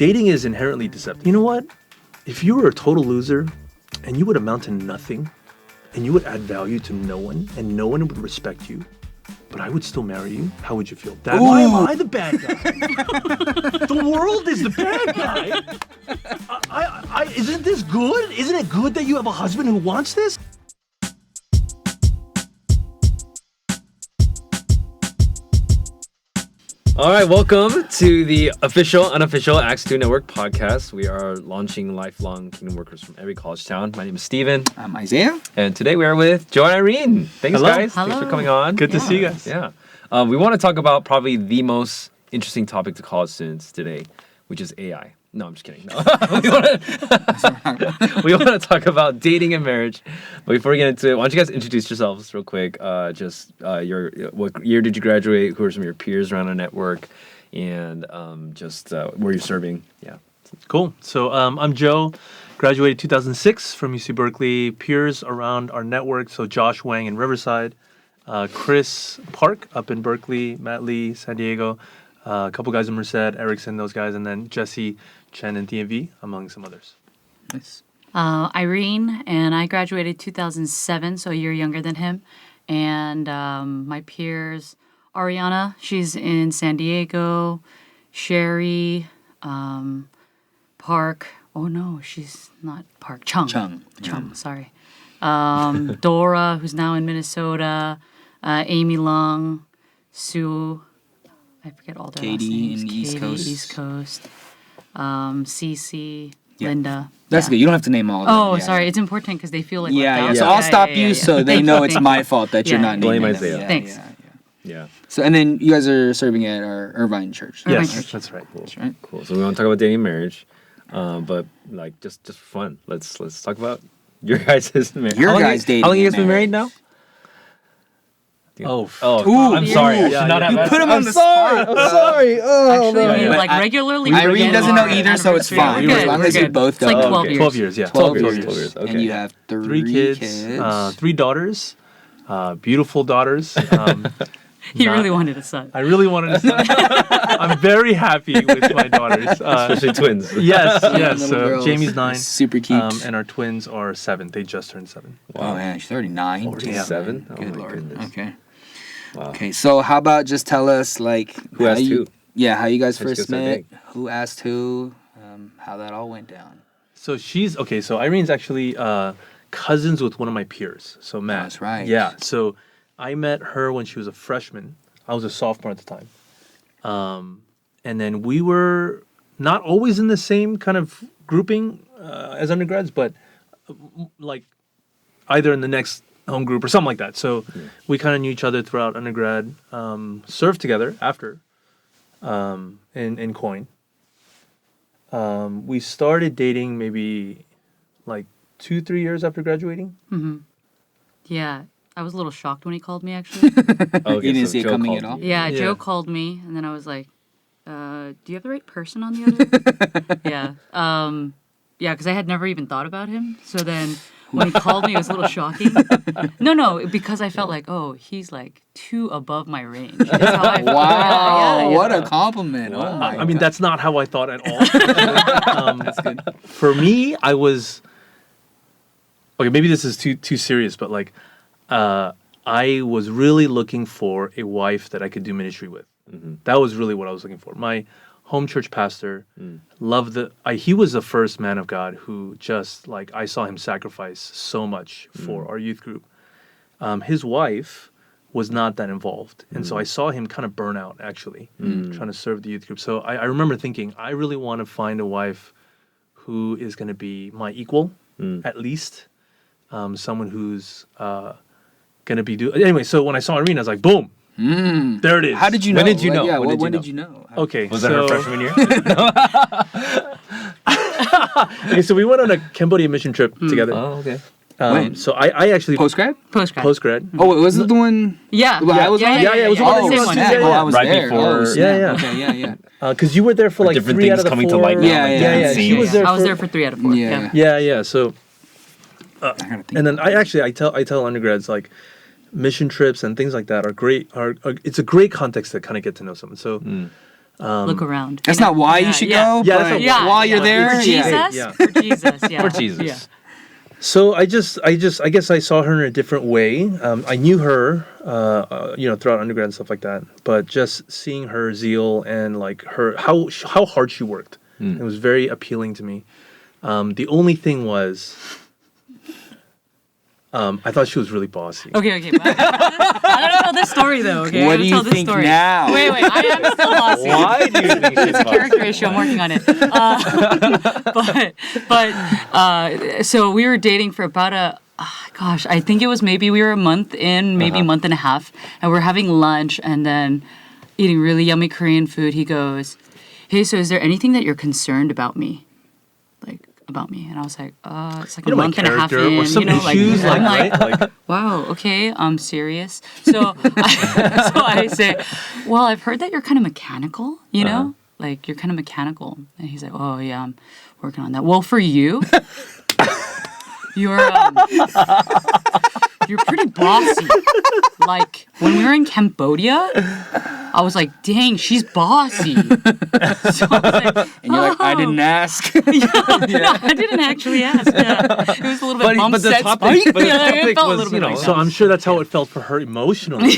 dating is inherently deceptive. You know what? If you were a total loser and you would amount to nothing and you would add value to no one and no one would respect you, but I would still marry you, how would you feel? Why am I the bad guy? The world is the bad guy. Isn't this good? Isn't it good that you have a husband who wants this? All right, welcome to the official, unofficial Acts2 Network podcast. We are launching lifelong Kingdom workers from every college town. My name is Steven. I'm Isaiah. And today we are with Joe and Irene. Thanks, Hello. guys. Hello. Thanks for coming on. Good to see you guys. Yeah. We want to talk about probably the most interesting topic to college students today, which is AI. No, I'm just kidding. No. we want to talk about dating and marriage. But before we get into it, why don't you guys introduce yourselves real quick? What year did you graduate? Who are some of your peers around our network? And where you're serving. Yeah. Cool. So I'm Joe, graduated 2006 from UC Berkeley. Peers around our network, so Josh Wang in Riverside, Chris Park up in Berkeley, Matt Lee, San Diego, a couple guys in Merced, Erickson, those guys, and then Jesse Chen and DMV, among some others. Nice. Irene, and I graduated 2007, so a year younger than him. And my peers, Ariana, she's in San Diego, Sherry, Park. Oh no, she's not Park. Chung, sorry. Dora, who's now in Minnesota, Amy Long, Sue, I forget all their last names. Katie in the East Coast. Cece, Linda. That's good. You don't have to name all of them. Oh, sorry. It's important because they feel like left out. So I'll stop you so they know it's my fault that you're not naming Blame them. Isaiah. Thanks. Yeah. So, and then you guys are serving at our Irvine church. Irvine Yes, Church. that's right. Cool. That's right. Cool. So we want to talk about dating and marriage, but like just for fun. Let's talk about your guys' marriage. Your guys' dating How long you and guys been married now? Oh, I'm sorry. I should not have asked. Put him on the spot. I'm sorry. Actually, no. we But regularly. Irene doesn't know our either, so it's anniversary. fine. We're As good, long we're as you good. both It's like don't. 12 Okay. years. 12 years, yeah. 12 years. years. Okay. And you have Three kids, 3 daughters, beautiful daughters. He really wanted a son. I really wanted a son. I'm very happy with my daughters. Especially twins. Yes. Little So girls. Jamie's 9. Super cute. And our twins are 7. They just turned 7. Oh, man. She's already 9. Already Damn. 7? Oh, Good my Lord. goodness. Okay. Wow. Okay, so how about just tell us, like... Who asked who? Yeah, how you guys How'd you first guys start met, dating? who asked who, how that all went down. So so Irene's actually cousins with one of my peers. So Matt. That's right. Yeah. So I met her when she was a freshman. I was a sophomore at the time. And then we were not always in the same kind of grouping as undergrads, but like either in the next home group or something like that. So we kind of knew each other throughout undergrad, served together after in Coin. We started dating maybe like 2-3 years after graduating. Yeah. I was a little shocked when he called me, actually. Okay, You didn't so see it Joe coming called at all? you. Yeah, Yeah. Joe called me, and then I was like, do you have the right person on the other? Yeah. Yeah, because I had never even thought about him. So then when he called me, it was a little shocking. No, because I felt like, oh, he's like 2 above my range. That's how I felt. Wow, Yeah. what a compliment. Wow. Oh my I mean, God. that's not how I thought at all. That's good. For me, I was okay. Maybe this is too serious, but like, I was really looking for a wife that I could do ministry with. That was really what I was looking for. My home church pastor loved he was the first man of God who just like I saw him sacrifice so much for our youth group. His wife was not that involved, and so I saw him kind of burn out actually trying to serve the youth group. So I remember thinking I really want to find a wife who is going to be my equal at least, someone who's going to be anyway. So when I saw Irene, I was like, boom. There it is. How did you know? When did you know? Yeah, When did you know? Okay, Was that her freshman year? Okay, so we went on a Cambodia mission trip together. Oh, okay. When? So I actually Post-grad? post-grad. Oh, wait, was it the one? Yeah. Well, I was on? Yeah, it was yeah, one of Oh, the same same one. ones. snap. Yeah, Oh, I was Right there. before- Oh, snap. Yeah. Okay, yeah. Because you were there for like different 3 out things of the coming to 4. light now. Yeah, yeah, yeah. She was there. I was for- there for 3 out of 4. Yeah. Yeah. So, I gotta think. and then I tell undergrads like, mission trips and things like that are great. It's a great context to kind of get to know someone. So, Look around. That's you know? not why Yeah, you should yeah. go. Yeah, that's but not Yeah, while you're yeah. there, For Jesus, Yeah. for Jesus, yeah. For Jesus. Yeah. So I guess I saw her in a different way. I knew her, throughout undergrad and stuff like that. But just seeing her zeal and like her how hard she worked, it was very appealing to me. The only thing was, I thought she was really bossy. Okay. But I gotta tell this story though. Okay. What I do gotta you tell this think story. now? Wait. I am still bossy. Why do you think she's It's a character issue. I'm working on it. So we were dating for about I think it was maybe we were a month in, maybe a month and a half, and we're having lunch and then eating really yummy Korean food. He goes, "Hey, so is there anything that you're concerned about me?" Like about me, and I was like, it's like a My month and a half character in, or some issues, I'm like, right? wow, okay, I'm serious. So I say, well, I've heard that you're kind of mechanical, you know? Like, you're kind of mechanical. And he's like, oh, yeah, I'm working on that. Well, for you, you're pretty bossy. Like, when we were in Cambodia, I was like, dang, she's bossy. So I was like, And you're like, I didn't ask. no, I didn't actually ask. Yeah. It was a little bit bump but the set topic, spike. but the Yeah, it topic felt a was, little bit like So that. I'm sure that's how it felt for her emotionally.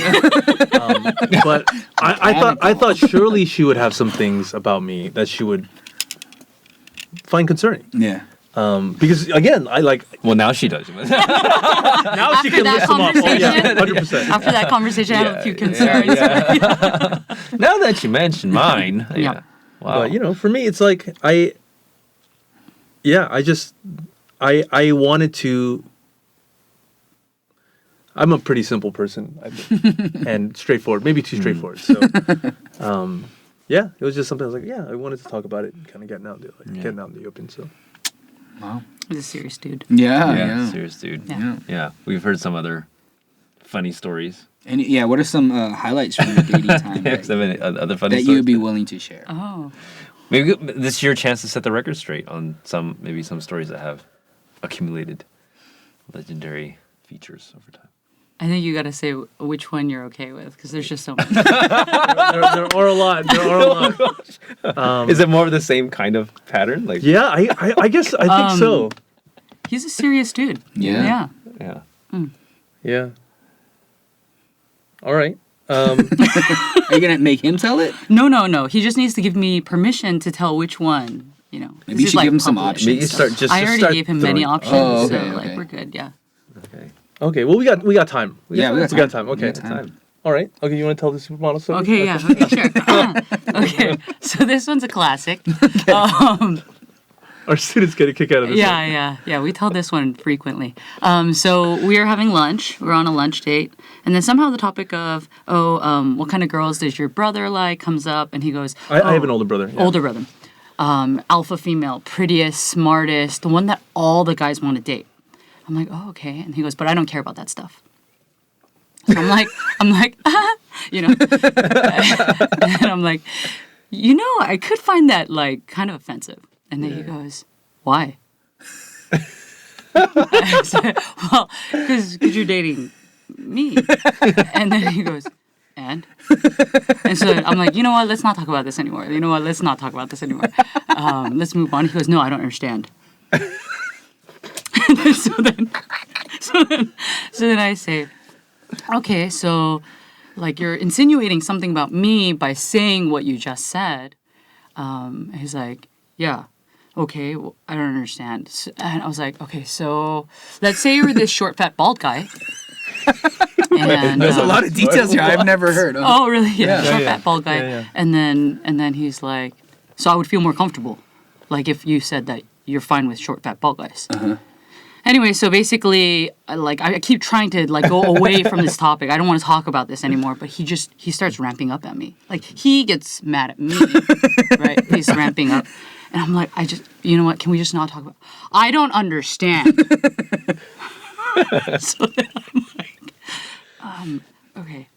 But I thought surely she would have some things about me that she would find concerning. Yeah. Because again, I like Well, now she does. now she After can that list them off. Oh yeah, conversation- 100%. After that conversation, I have a few concerns. Now that you mentioned mine, Yeah. Wow. But for me, it's like I wanted to. I'm a pretty simple person, I think, and straightforward. Maybe too straightforward. So, it was just something I was like, I wanted to talk about it, and kind of getting out in the open. So, Wow. He's a serious dude. Yeah. Serious dude. Yeah. Yeah. We've heard some other funny stories. And what are some highlights from your dating time Yeah, 'cause I mean, other funny that stories. you would be willing to share? Oh. Maybe this is your chance to set the record straight on some stories that have accumulated legendary features over time. I think you got to say which one you're okay with because there's just so many. there are a lot. There are a lot. Is it more of the same kind of pattern? Like Yeah, I guess I think so. He's a serious dude. Yeah. Yeah. yeah. Yeah. All right. Are you gonna make him tell it? No. He just needs to give me permission to tell which one. You know. Maybe This you is, should like, give him some public. options. Maybe you start just. I just already start gave him many throwing- options, Oh, so okay, like okay. we're good. Yeah. Okay. Okay. Well, we got time. We got time. Okay. We got time. All right. Okay. You want to tell the supermodel story? Okay. Yeah. Okay. Sure. Okay. So this one's a classic. Our students get a kick out of this. Yeah. We tell this one frequently. So we are having lunch. We're on a lunch date, and then somehow the topic of what kind of girls does your brother like comes up, and he goes, I have an older brother. Yeah. older brother, alpha female, prettiest, smartest, the one that all the guys want to date. I'm like, oh, okay, and he goes, but I don't care about that stuff. So I'm like, you know, and I'm like, I could find that like kind of offensive. And then he goes, why? I said, well, because you're dating me. And then he goes, and so I'm like, you know what? Let's not talk about this anymore. Let's not talk about this anymore. Let's move on. He goes, no, I don't understand. And then, so then I say, okay, so like you're insinuating something about me by saying what you just said. He's like, yeah. Okay, well, I don't understand. And I was like, okay, so let's say you're this short, fat, bald guy. And There's a lot of details here I've never heard of. oh, really? Yeah, short, Yeah. fat, bald guy. Yeah. And then he's like, so I would feel more comfortable, like if you said that you're fine with short, fat, bald guys. Anyway, so basically, like I keep trying to like go away from this topic. I don't want to talk about this anymore. But he starts ramping up at me. Like he gets mad at me, right? He's ramping up. And I'm like, you know what? Can we just not talk about? I don't understand. So then I'm like, okay,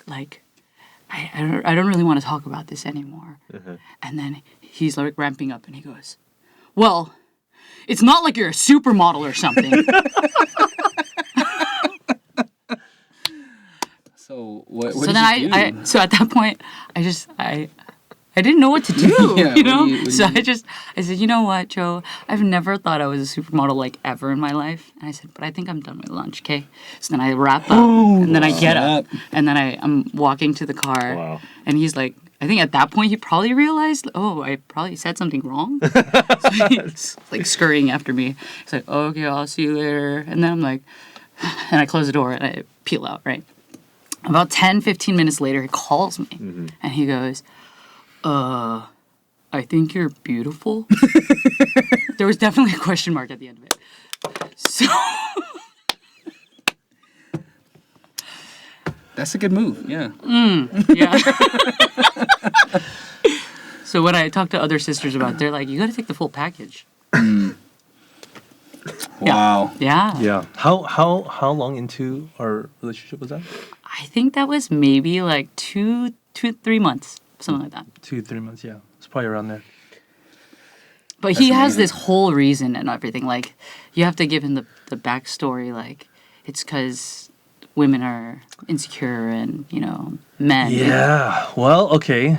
like, I don't really want to talk about this anymore. And then he's like ramping up, and he goes, well, it's not like you're a supermodel or something. So what So did then you do? so at that point, I I didn't know what to do, Yeah, you know? what do So you- I said, you know what, Joe? I've never thought I was a supermodel like ever in my life. And I said, but I think I'm done with lunch, okay? So then I wrap up, and then I get up, and then I'm walking to the car, Wow. and he's like, I think at that point he probably realized, oh, I probably said something wrong. So he's like scurrying after me. He's like, okay, I'll see you later. And then I'm like, and I close the door and I peel out, right? About 10, 15 minutes later, he calls me and he goes, I think you're beautiful. There was definitely a question mark at the end of it. So That's a good move. Yeah. yeah. So when I talk to other sisters about it, they're like, you got to take the full package. Wow. Yeah. Yeah. How long into our relationship was that? I think that was maybe like 3 months, something like that. 2-3 months. Yeah, it's probably around there. But he has this whole reason and everything. Like, you have to give him the backstory. Like, it's because women are insecure and, men. Yeah. Well, okay.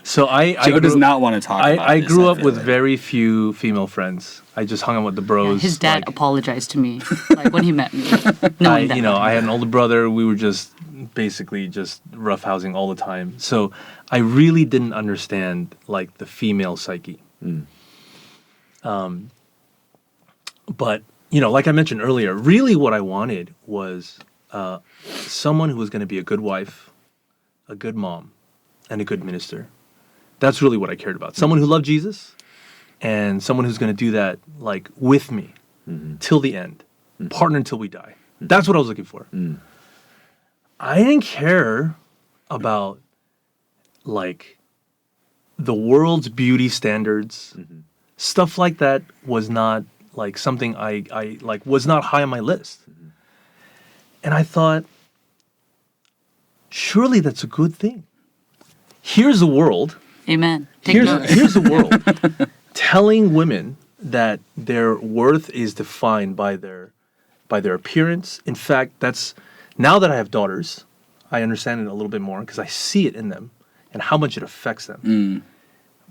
So I Joe does grew- not want to talk about I this, grew up feel with like. very few female friends. I just hung out with the bros. His dad like, apologized to me, like, when he met me. Knowing that. I had an older brother. We were just basically just roughhousing all the time. So I really didn't understand like the female psyche. But like I mentioned earlier, really what I wanted was someone who was going to be a good wife, a good mom, and a good minister. That's really what I cared about. Someone who loved Jesus, and someone who's going to do that like with me till the end, partner until we die. That's what I was looking for. I didn't care about like the world's beauty standards. Stuff like that was not like something I like was not high on my list. And I thought, surely that's a good thing. Here's the world. Amen. Take notes. Here's the world telling women that their worth is defined by their appearance. In fact, that's now that I have daughters, I understand it a little bit more because I see it in them and how much it affects them.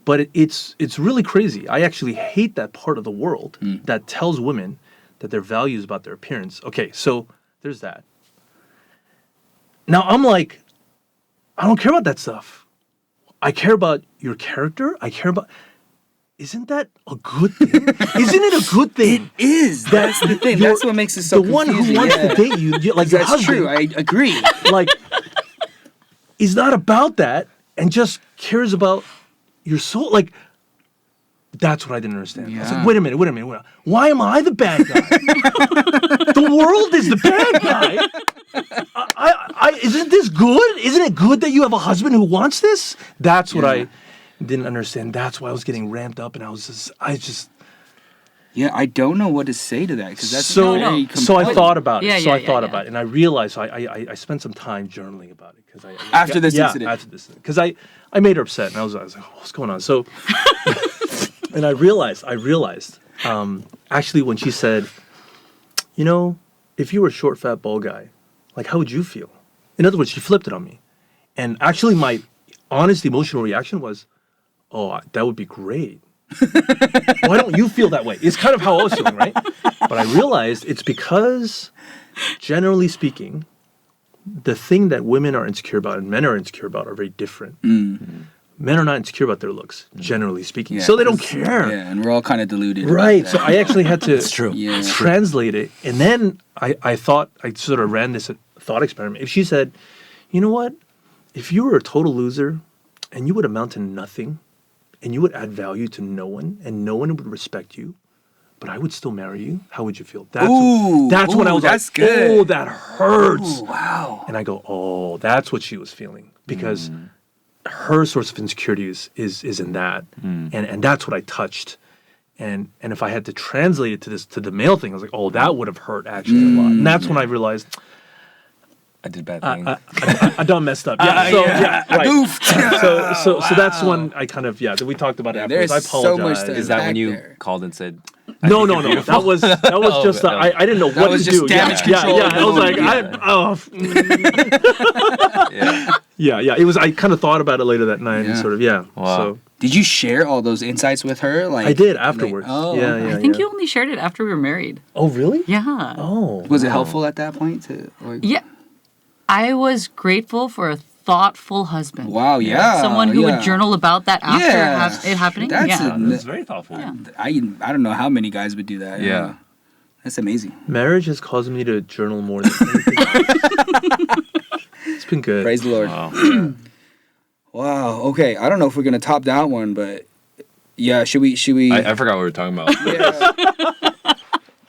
But it's really crazy. I actually hate that part of the world that tells women that their value is about their appearance. Okay, so there's that. Now I'm like, I don't care about that stuff. I care about your character. I care about. Isn't that a good thing? Isn't it a good thing? It is. That's the thing. You're- That's what makes it so the one who confusing, wants yeah. to date you, like your That's husband, true. I agree. like, is not about that and just cares about your soul. Like, that's what I didn't understand. I was Yeah. like, wait a minute. Why am I the bad guy? The world is the bad guy. Isn't this good? Isn't it good that you have a husband who wants this? That's what I didn't understand. That's why I was getting ramped up, and I just. Yeah, I don't know what to say to that because that's So very I compelling. thought about it. Yeah, so I yeah, thought yeah. about it, and I realized. So I spent some time journaling about it because After this incident. After this, because I made her upset, and I was like, what's going on? So, and I realized, actually, when she said, if you were a short, fat, bald guy, like how would you feel? In other words, she flipped it on me, and actually, my honest emotional reaction was, oh, that would be great. Why don't you feel that way? It's kind of how I was feeling, right? But I realized it's because, generally speaking, the thing that women are insecure about and men are insecure about are very different. Men are not insecure about their looks, generally speaking. Yeah, So they don't 'cause- care. Yeah, and we're all kind of deluded. about Right. that. So I actually had to true. Yeah. translate it. And then I thought, I sort of ran this thought experiment. If she said, you know what? If you were a total loser and you would amount to nothing and you would add value to no one and no one would respect you, but I would still marry you, how would you feel? That's when I was that's like, good. oh, that hurts. Ooh, wow. And I go, oh, that's what she was feeling. Because her source of insecurity is in that. And that's what I touched. And if I had to translate it to the male thing, I was like, oh, that would have hurt actually a lot. And that's when I realized I did bad things. I done messed up. Yeah, so I right. goofed. So that's when I kind of we talked about it afterwards. There's I so apologize. much to Is that when unpack you there. called and said, No. That was Oh, just no. I didn't know That what was to just do. damage yeah, control Yeah, at the I was like, Yeah. It was. I kind of thought about it later that night and Yeah. sort of Wow. So Did you share all those insights with her? Like I did afterwards. oh, yeah, okay. yeah. I think yeah. you only shared it after we were married. Oh really? Yeah. Oh. Was it helpful at that point? Yeah. I was grateful for a thoughtful husband. Wow. Yeah. Someone who yeah. would journal about that after it happening. That's Yeah. That's very thoughtful. Yeah. I don't know how many guys would do that. Yeah. That's amazing. Marriage has caused me to journal more than anything. It's been good. Praise the Lord. Wow. Wow. Okay. I don't know if we're gonna top that one, but yeah. Should we? I forgot what we were talking about.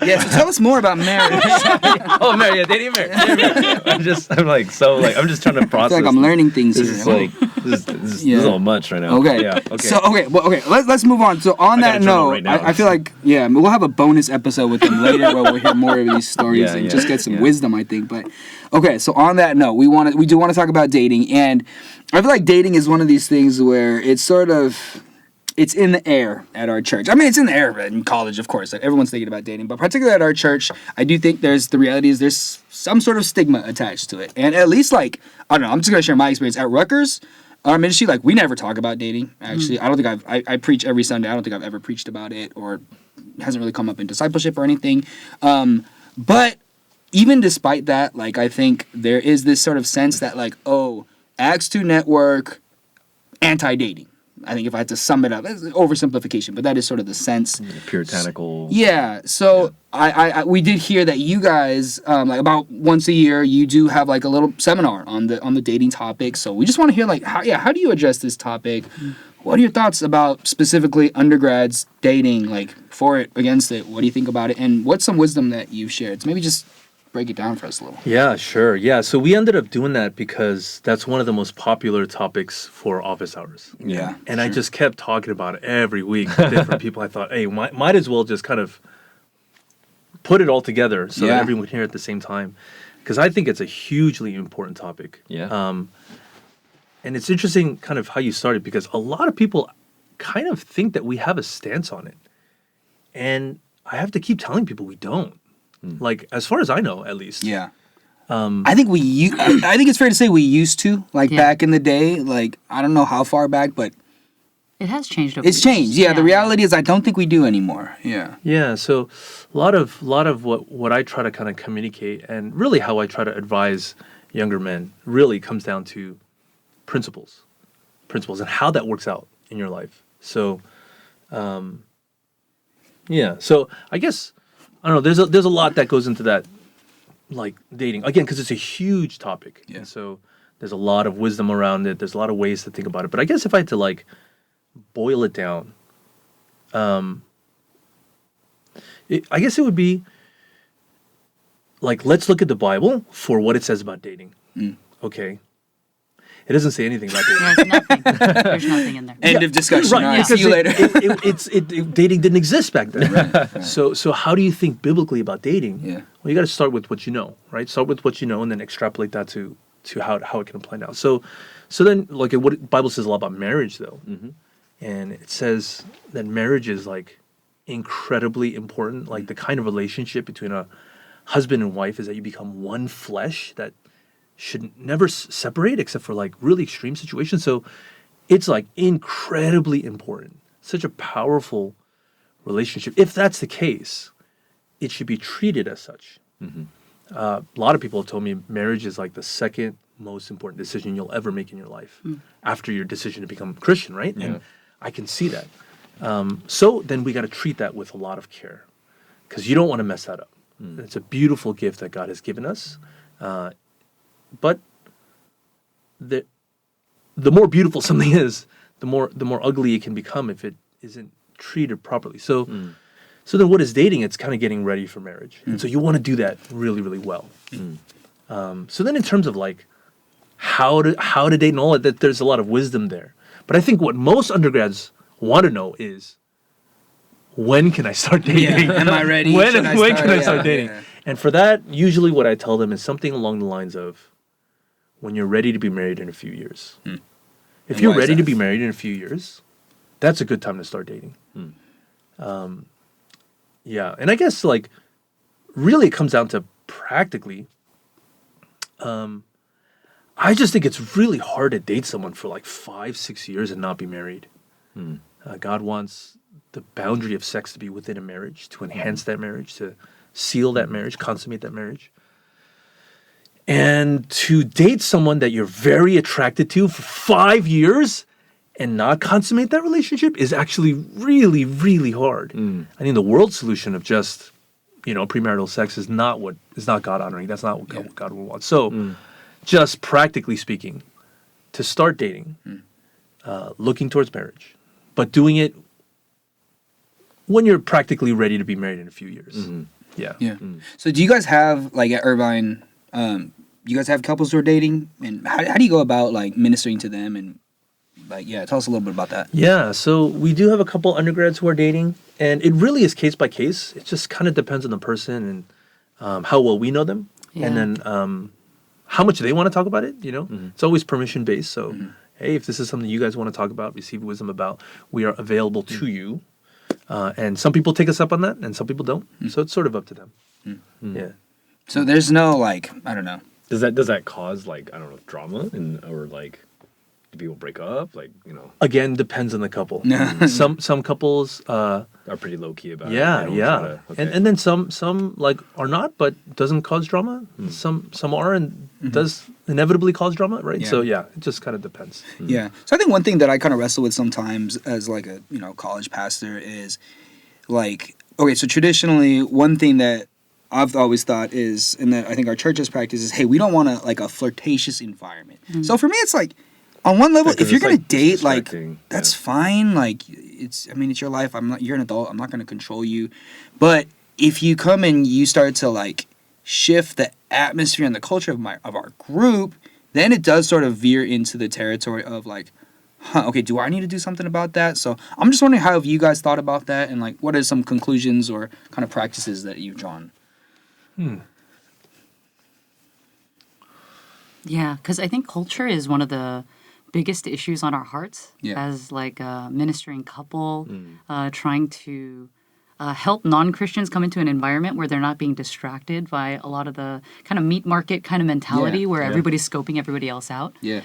Yeah. So tell us more about marriage. Oh, marriage, yeah, dating marriage. I'm just trying to I process. feel like I'm learning things This here. is like this is a Yeah. little much right now. Okay. Yeah. Okay. So let's move on. So on I that gotta journal note, right now. I feel like we'll have a bonus episode with them later where we'll hear more of these stories Yeah, and yeah, just get some yeah. wisdom, I think. But okay, so on that note, we do want to talk about dating, and I feel like dating is one of these things where it's in the air at our church. I mean, it's in the air in college, of course. Like, everyone's thinking about dating, but particularly at our church, I do think there's some sort of stigma attached to it. And at least, like, I don't know, I'm just gonna share my experience at Rutgers. Our ministry, like, we never talk about dating. Actually, I don't think I preach every Sunday. I don't think I've ever preached about it, or it hasn't really come up in discipleship or anything. But even despite that, like, I think there is this sort of sense that, like, oh, Acts2 Network, anti-dating. I think if I had to sum it up, it's oversimplification, but that is sort of the sense. Puritanical. Yeah. So we did hear that you guys, like about once a year, you do have like a little seminar on the dating topic. So we just want to hear like, how do you address this topic? What are your thoughts about specifically undergrads dating, like for it, against it? What do you think about it? And what's some wisdom that you've shared? So maybe just break it down for us a little. Yeah, sure. Yeah, so we ended up doing that because that's one of the most popular topics for office hours. Yeah. And I just kept talking about it every week to different people. I thought, hey, might as well just kind of put it all together so that everyone can hear it at the same time. Because I think it's a hugely important topic. Yeah. And it's interesting kind of how you started, because a lot of people kind of think that we have a stance on it. And I have to keep telling people we don't. Like, as far as I know, at least. Yeah. I think I think it's fair to say we used to, like back in the day, like I don't know how far back, but It has changed over it's the years. changed. Yeah, the reality is I don't think we do anymore. Yeah. Yeah, so a lot of what I try to kind of communicate, and really how I try to advise younger men, really comes down to principles, and how that works out in your life. So, so I guess I don't know. There's a lot that goes into that, like dating again, because it's a huge topic. Yeah. And so there's a lot of wisdom around it. There's a lot of ways to think about it. But I guess if I had to like boil it down, I guess it would be like, let's look at the Bible for what it says about dating. Okay. It doesn't say anything about dating. There's nothing. There's nothing in there. End of discussion. Right, All right, because see you later. dating didn't exist back then. So how do you think biblically about dating? Yeah. Well, you got to start with what you know, right? Start with what you know, and then extrapolate that to how it can apply now. So then, like, what the Bible says a lot about marriage, though, and it says that marriage is like incredibly important. Like the kind of relationship between a husband and wife is that you become one flesh that should never separate except for like really extreme situations. So it's like incredibly important. Such a powerful relationship. If that's the case, it should be treated as such. A lot of people have told me marriage is like the second most important decision you'll ever make in your life after your decision to become Christian, right? Yeah. And I can see that. So then we got to treat that with a lot of care, because you don't want to mess that up. It's a beautiful gift that God has given us. But the more beautiful something is, the more ugly it can become if it isn't treated properly. So then what is dating? It's kind of getting ready for marriage. And so you want to do that really, really well. So then in terms of like how to date and all that, there's a lot of wisdom there. But I think what most undergrads want to know is, when can I start dating? Am I ready? when Should can I start dating? Yeah. And for that, usually what I tell them is something along the lines of, when you're ready to be married in a few years. If And you're why is ready to that? be married in a few years, that's a good time to start dating. Yeah, and I guess like really it comes down to practically. I just think it's really hard to date someone for like 5-6 years and not be married. God wants the boundary of sex to be within a marriage, to enhance that marriage, to seal that marriage, consummate that marriage. And to date someone that you're very attracted to for 5 years and not consummate that relationship is actually really, really hard. I think the world solution of just, premarital sex is not God honoring. That's not what God would want. So, just practically speaking, to start dating, looking towards marriage, but doing it when you're practically ready to be married in a few years. Yeah. So do you guys have, like, at Irvine, you guys have couples who are dating? And how do you go about, like, ministering to them? And, like, tell us a little bit about that. Yeah, so we do have a couple undergrads who are dating, and it really is case by case. It just kind of depends on the person and how well we know them. Yeah. And then how much they want to talk about it, It's always permission based. So, hey, if this is something you guys want to talk about, receive wisdom about, we are available to you. And some people take us up on that, and some people don't. So it's sort of up to them. Yeah. So there's no, like, I don't know. Does that cause, like, I don't know, drama or like, do people break up? Like, Again, depends on the couple. Some couples are pretty low key about it. yeah, They don't yeah. try to- okay. And then some like are not, but doesn't cause drama. Some are and does inevitably cause drama, right? Yeah. So yeah, it just kind of depends. Yeah. So I think one thing that I kind of wrestle with sometimes as, like, a, college pastor is, like, okay, so traditionally one thing that I've always thought is, and that I think our church's practice is, hey, we don't want a flirtatious environment. So for me, it's like, on one level, 'cause if you're it's, gonna like, date, like, distracting. that's fine. Like, it's your life. You're an adult. I'm not gonna control you. But if you come and you start to, like, shift the atmosphere and the culture of our group, then it does sort of veer into the territory of, like, okay, do I need to do something about that? So I'm just wondering, how have you guys thought about that, and, like, what are some conclusions or kind of practices that you've drawn? Yeah, because I think culture is one of the biggest issues on our hearts as, like, a ministering couple, trying to help non-Christians come into an environment where they're not being distracted by a lot of the kind of meat market kind of mentality where everybody's scoping everybody else out. Yeah.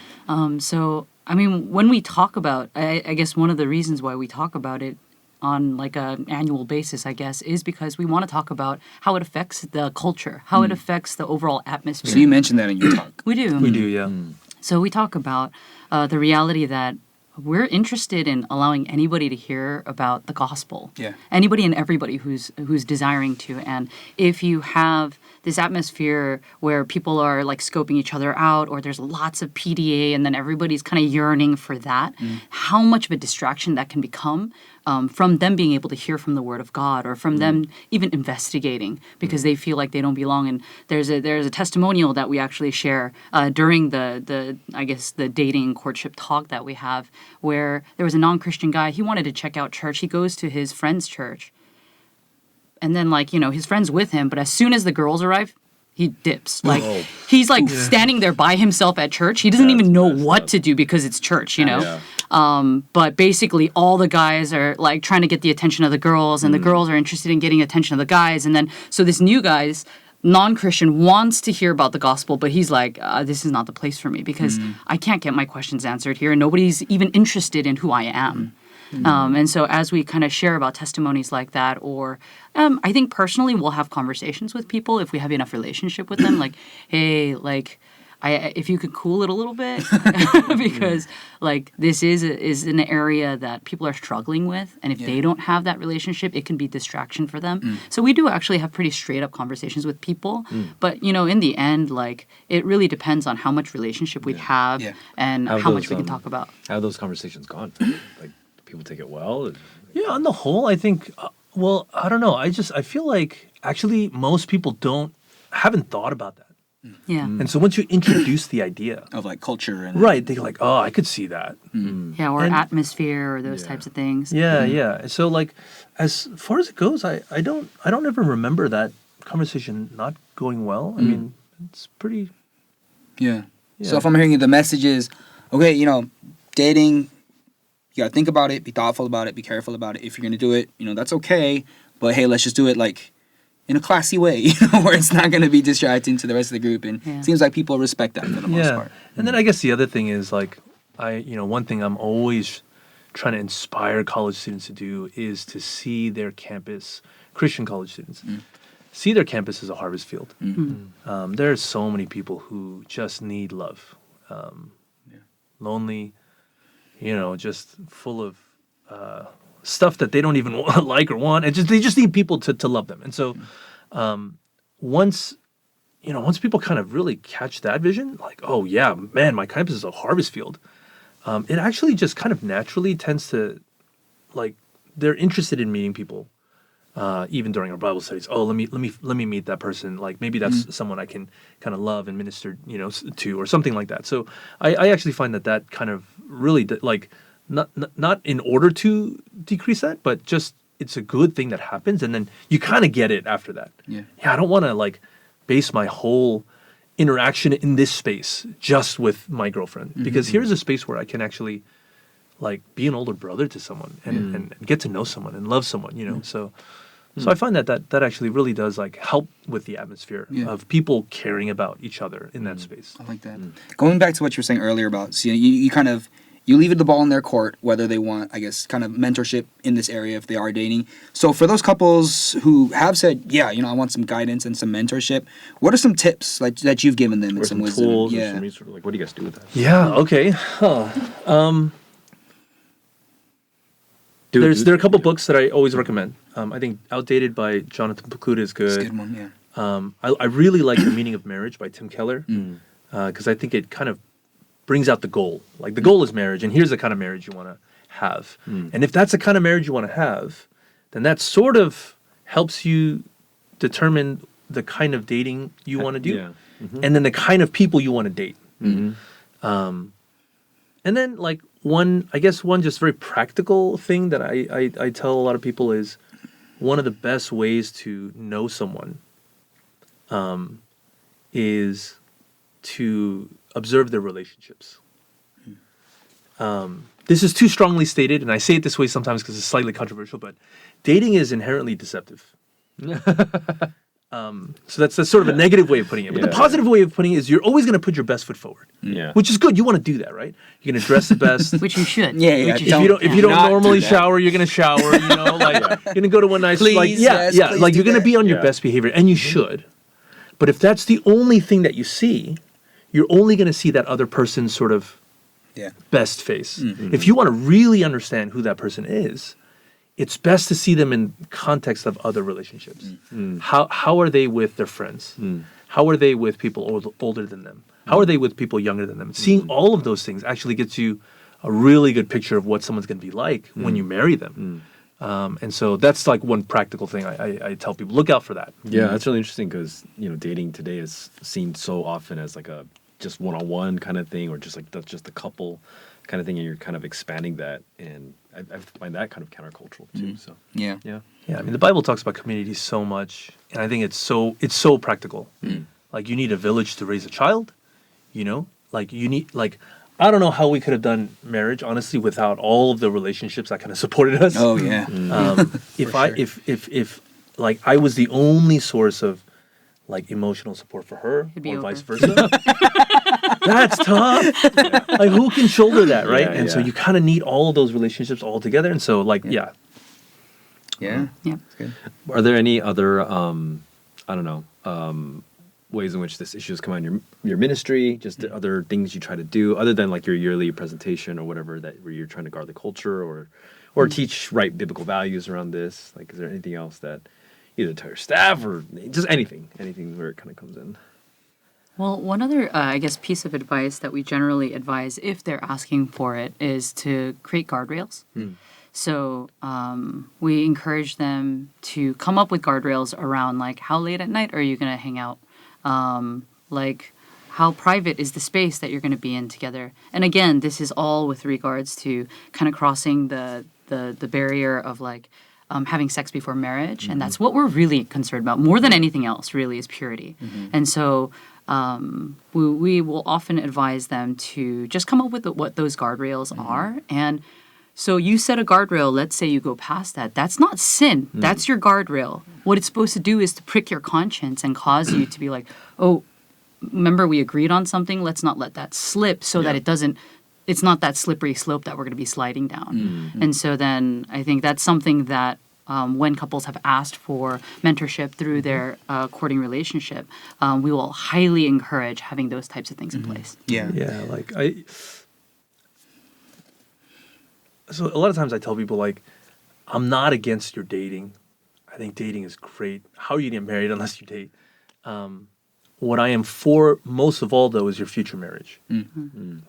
So, I mean, when we talk about, I guess one of the reasons why we talk about it on, like, an annual basis, I guess, is because we want to talk about how it affects the culture, how it affects the overall atmosphere. So you mentioned that in your talk. We do. We do, yeah. So we talk about the reality that we're interested in allowing anybody to hear about the gospel. Yeah. Anybody and everybody who's desiring to. And if you have this atmosphere where people are, like, scoping each other out, or there's lots of PDA and then everybody's kind of yearning for that, how much of a distraction that can become from them being able to hear from the Word of God, or from them even investigating because they feel like they don't belong. And there's a testimonial that we actually share during the I guess the dating courtship talk that we have, where there was a non-Christian guy. He wanted to check out church. He goes to his friend's church, and then, like, his friend's with him, but as soon as the girls arrive, he dips. Like, he's, like, standing there by himself at church. He doesn't even know what to do because it's church, Yeah. But basically all the guys are, like, trying to get the attention of the girls, and the girls are interested in getting attention of the guys. And then, so this new guy's non-Christian wants to hear about the gospel, but he's like, this is not the place for me because I can't get my questions answered here, and nobody's even interested in who I am. And so as we kind of share about testimonies like that, or I think personally we'll have conversations with people if we have enough relationship with them, like, hey, like, if you could cool it a little bit, because, like, this is an area that people are struggling with, and if they don't have that relationship, it can be distraction for them. So we do actually have pretty straight up conversations with people, but, in the end, like, it really depends on how much relationship we have and how much we can talk about. How have those conversations gone? Like, people take it well? Yeah, on the whole, I think, I don't know. I feel like actually most people haven't thought about that. Yeah. And so once you introduce the idea Of, like, culture and... right, they're like, oh, I could see that. Yeah, or And- atmosphere or those types of things. Yeah, yeah. So, like, as far as it goes, I don't ever remember that conversation not going well. I mean, it's pretty. Yeah. So Yeah. if I'm hearing you, the message is, okay, dating, You got to think about it, be thoughtful about it, be careful about it. If you're going to do it, that's okay. But hey, let's just do it like in a classy way, where it's not going to be distracting to the rest of the group. And it seems like people respect that for the most part. And then I guess the other thing is like, one thing I'm always trying to inspire college students to do is to see their campus, Christian college students, see their campus as a harvest field. There are so many people who just need love, lonely, just full of stuff that they don't even like or want, and they just need people to love them. And so, once people kind of really catch that vision, like, oh yeah, man, my campus is a harvest field. It actually just kind of naturally tends to, like, they're interested in meeting people, even during our Bible studies. Oh, let me meet that person. Like maybe that's someone I can kind of love and minister, to, or something like that. So I actually find that kind of really like. Not in order to decrease that, but just it's a good thing that happens, and then you kind of get it after that. Yeah, I don't want to like base my whole interaction in this space just with my girlfriend, because here's a space where I can actually like be an older brother to someone and get to know someone and love someone. So I find that actually really does like help with the atmosphere of people caring about each other in that space. I like that. Going back to what you were saying earlier about, so you kind of. You leave the ball in their court, whether they want, I guess, kind of mentorship in this area if they are dating. So for those couples who have said, yeah, I want some guidance and some mentorship, what are some tips like that you've given them and some wisdom? Tools or some resources? Like, what do you guys do with that? Yeah, okay. There are a couple books that I always recommend. I think Outdated by Jonathan Pokluda is good. It's a good one, yeah. I really like The Meaning of Marriage by Tim Keller, because I think it kind of brings out the goal. Like the goal is marriage, and here's the kind of marriage you want to have. And if that's the kind of marriage you want to have, then that sort of helps you determine the kind of dating you want to do, and then the kind of people you want to date. And then like one just very practical thing that I tell a lot of people is one of the best ways to know someone is to observe their relationships. This is too strongly stated, and I say it this way sometimes because it's slightly controversial, but dating is inherently deceptive. So that's sort of a negative way of putting it. But the positive way of putting it is you're always going to put your best foot forward. Which is good. You want to do that, right? You're going to dress the best. Which you should. If you don't normally shower, you're going to shower. You're going to go to one nice. Please, like you're going to be on your best behavior, and you should. But if that's the only thing that you see, you're only going to see that other person's sort of best face. If you want to really understand who that person is, it's best to see them in context of other relationships. How are they with their friends? How are they with people older than them? How are they with people younger than them? Seeing all of those things actually gets you a really good picture of what someone's going to be like when you marry them. And so that's like one practical thing I tell people, look out for that. Yeah, that's really interesting because, dating today is seen so often as like a just one-on-one kind of thing, or just like that's just a couple kind of thing, and you're kind of expanding that, and I find that kind of countercultural too. So yeah. I mean, the Bible talks about community so much, and I think it's so practical. Like you need a village to raise a child, like you need I don't know how we could have done marriage honestly without all of the relationships that kind of supported us. Oh yeah. If like I was the only source of like emotional support for her, or vice versa. That's tough. Like who can shoulder that, right? And so you kind of need all of those relationships all together. And so like Yeah. Good. Are there any other ways in which this issue has come out in your ministry? Just other things you try to do other than like your yearly presentation or whatever where you're trying to guard the culture or teach right biblical values around this? Like, is there anything else that either to your staff or just anything where it kind of comes in? Well, one other, piece of advice that we generally advise if they're asking for it is to create guardrails. So we encourage them to come up with guardrails around, like, how late at night are you going to hang out? Like, how private is the space that you're going to be in together? And again, this is all with regards to kind of crossing the barrier of, like, having sex before marriage. And that's what we're really concerned about. More than anything else, really, is purity. And so we will often advise them to just come up with what those guardrails are and So you set a guardrail. Let's say you go past that. That's not sin. That's your guardrail. What it's supposed to do is to prick your conscience and cause you to be like, oh, remember we agreed on something. Let's not let that slip so that it doesn't. It's not that slippery slope that we're going to be sliding down. And so then I think that's something that when couples have asked for mentorship through their courting relationship, we will highly encourage having those types of things in place. Yeah. Yeah, like so a lot of times I tell people like, I'm not against your dating. I think dating is great. How are you gonna get married unless you date? What I am for most of all though is your future marriage.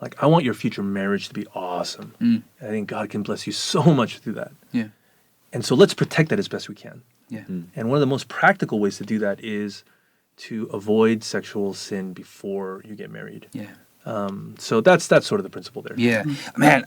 Like I want your future marriage to be awesome. I think God can bless you so much through that. Yeah. And so let's protect that as best we can. Yeah. And one of the most practical ways to do that is to avoid sexual sin before you get married. Yeah. So that's sort of the principle there. Yeah. Man,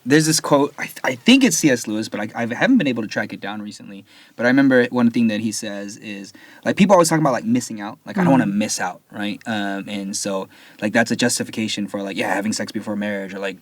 there's this quote, I think it's C.S. Lewis, but I haven't been able to track it down recently. But I remember one thing that he says is, like, people always talk about, like, missing out. Like, I don't want to miss out, right? And so, like, that's a justification for, like, having sex before marriage or, like,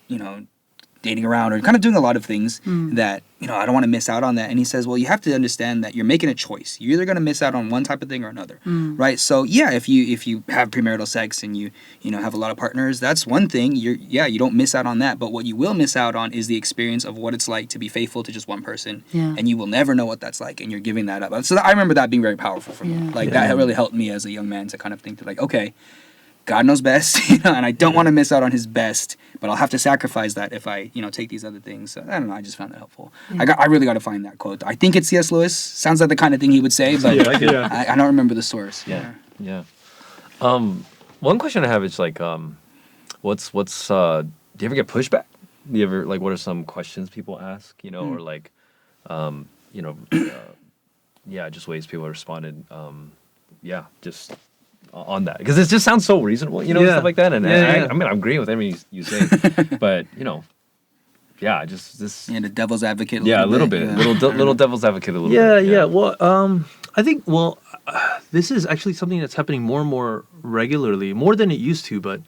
dating around or kind of doing a lot of things that, I don't want to miss out on that. And he says, well, you have to understand that you're making a choice. You're either going to miss out on one type of thing or another, right? So, yeah, if you have premarital sex and you have a lot of partners, that's one thing. You don't miss out on that. But what you will miss out on is the experience of what it's like to be faithful to just one person. Yeah. And you will never know what that's like, and you're giving that up. So I remember that being very powerful for me. Like, that really helped me as a young man to kind of think that, like, okay, God knows best, and I don't want to miss out on his best, but I'll have to sacrifice that if I, take these other things. So, I don't know, I just found that helpful. I really got to find that quote. I think it's C.S. Lewis. Sounds like the kind of thing he would say, but I don't remember the source. Yeah. One question I have is like, what's do you ever get pushback? Do you ever, like, what are some questions people ask, or like, just ways people responded, just on that, because it just sounds so reasonable, stuff like that, and I mean, I'm agreeing with everything you say, but just this. The devil's advocate. A little bit. Little devil's advocate. A little bit. Yeah. Well, I think this is actually something that's happening more and more regularly, more than it used to. But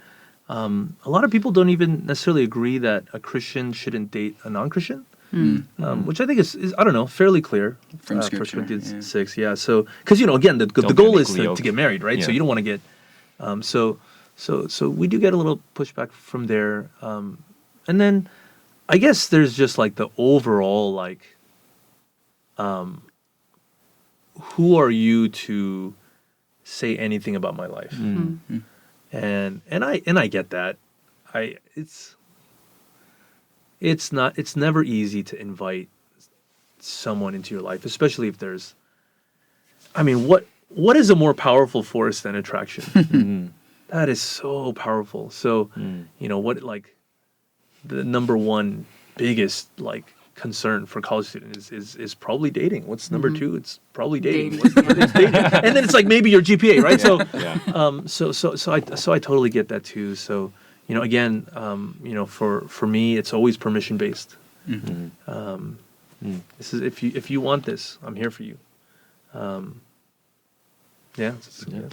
a lot of people don't even necessarily agree that a Christian shouldn't date a non-Christian. Which I think is I don't know, fairly clear from Scripture. 1 Corinthians 6. Yeah, so because again the goal is to get married, right? So you don't want to get so we do get a little pushback from there, and then I guess there's just like the overall like who are you to say anything about my life? And I get that. It's never easy to invite someone into your life, especially if there's, I mean, what is a more powerful force than attraction? That is so powerful. So, what, like, the number one biggest, like, concern for college students is probably dating. What's number two? It's probably dating. What's number it's dating. And then it's like maybe your GPA, right? So I totally get that too. So, again, for me, it's always permission based. This is if you want this, I'm here for you.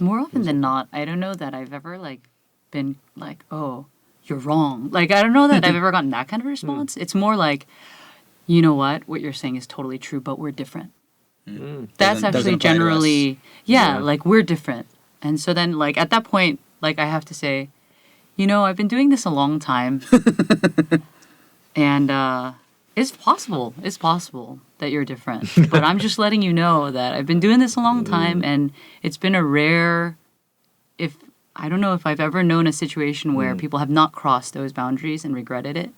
More often than not, I don't know that I've ever been like, oh, you're wrong. Like, I don't know that I've ever gotten that kind of response. It's more like, you know what you're saying is totally true, but we're different. That's actually generally, like, we're different. And so then, like, at that point, like, I have to say, I've been doing this a long time, and it's possible that you're different. But I'm just letting you know that I've been doing this a long time, and it's been a rare, I don't know if I've ever known a situation where people have not crossed those boundaries and regretted it.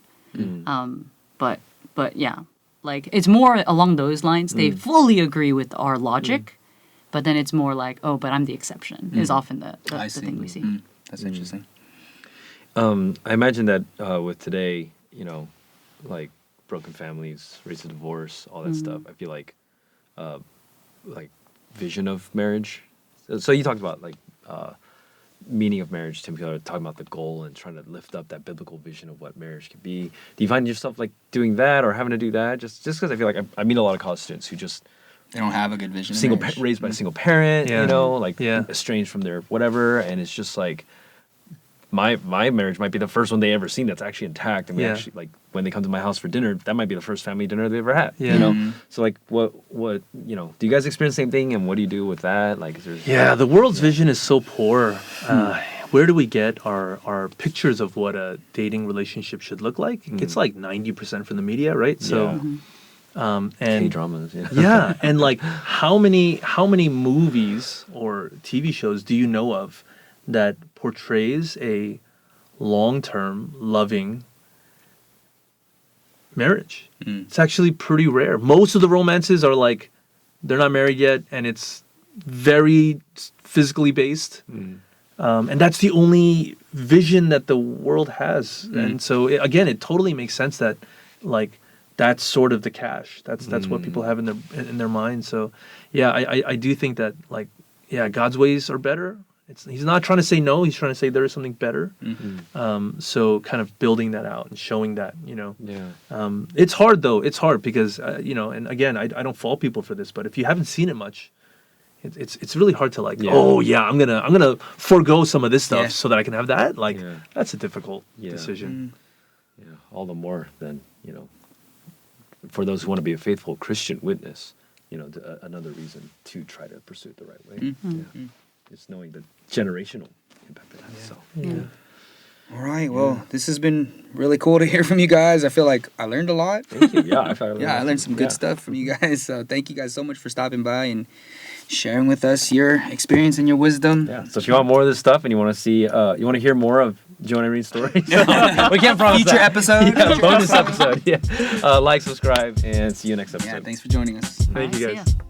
But yeah, like, it's more along those lines. They fully agree with our logic, but then it's more like, oh, but I'm the exception, is often the thing we see. That's interesting. I imagine that with today, like broken families, rates of divorce, all that stuff, I feel like vision of marriage. So you talked about, like, meaning of marriage. Tim, people are talking about the goal and trying to lift up that biblical vision of what marriage could be. Do you find yourself, like, doing that or having to do that? Just because I feel like I meet a lot of college students who just they don't have a good vision. Raised by a single parent, estranged from their whatever, and it's just like my marriage might be the first one they ever seen that's actually intact, and we Yeah. actually like when they come to my house for dinner, that might be the first family dinner they ever had. Yeah. You know, so like what you know, do you guys experience the same thing, and what do you do with that? Like, is there Yeah, the world's vision is so poor. Where do we get our pictures of what a dating relationship should look like? It's like 90% from the media, right? So, and K-dramas? Yeah. yeah, and like how many movies or TV shows do you know of that portrays a long-term loving marriage? It's actually pretty rare. Most of the romances are like they're not married yet, and it's very physically based. And that's the only vision that the world has. And so again, it totally makes sense that like that's sort of the cash. That's what people have in their mind. So yeah, I do think that like yeah, God's ways are better. He's not trying to say no. He's trying to say there is something better. So kind of building that out and showing that, you know. Yeah. It's hard though. It's hard because you know, and again, I don't fault people for this, but if you haven't seen it much, it's really hard to like. Yeah. Oh yeah, I'm gonna forego some of this stuff Yeah. so that I can have that. Like Yeah. that's a difficult Yeah. decision. Yeah, all the more than, you know, for those who want to be a faithful Christian witness, you know, another reason to try to pursue it the right way. Yeah. Just knowing the generational impact it has. So. All right. Well, this has been really cool to hear from you guys. I feel like I learned a lot. Thank you. Yeah, I learned some good stuff from you guys. So thank you guys so much for stopping by and sharing with us your experience and your wisdom. Yeah. So if you want more of this stuff and you want to see, you want to hear more of Joe and Irene's stories, we can't promise Feature that. episode. Yeah, bonus episode. Yeah. Like, subscribe, and see you next episode. Yeah, thanks for joining us. Thank you See guys. ya.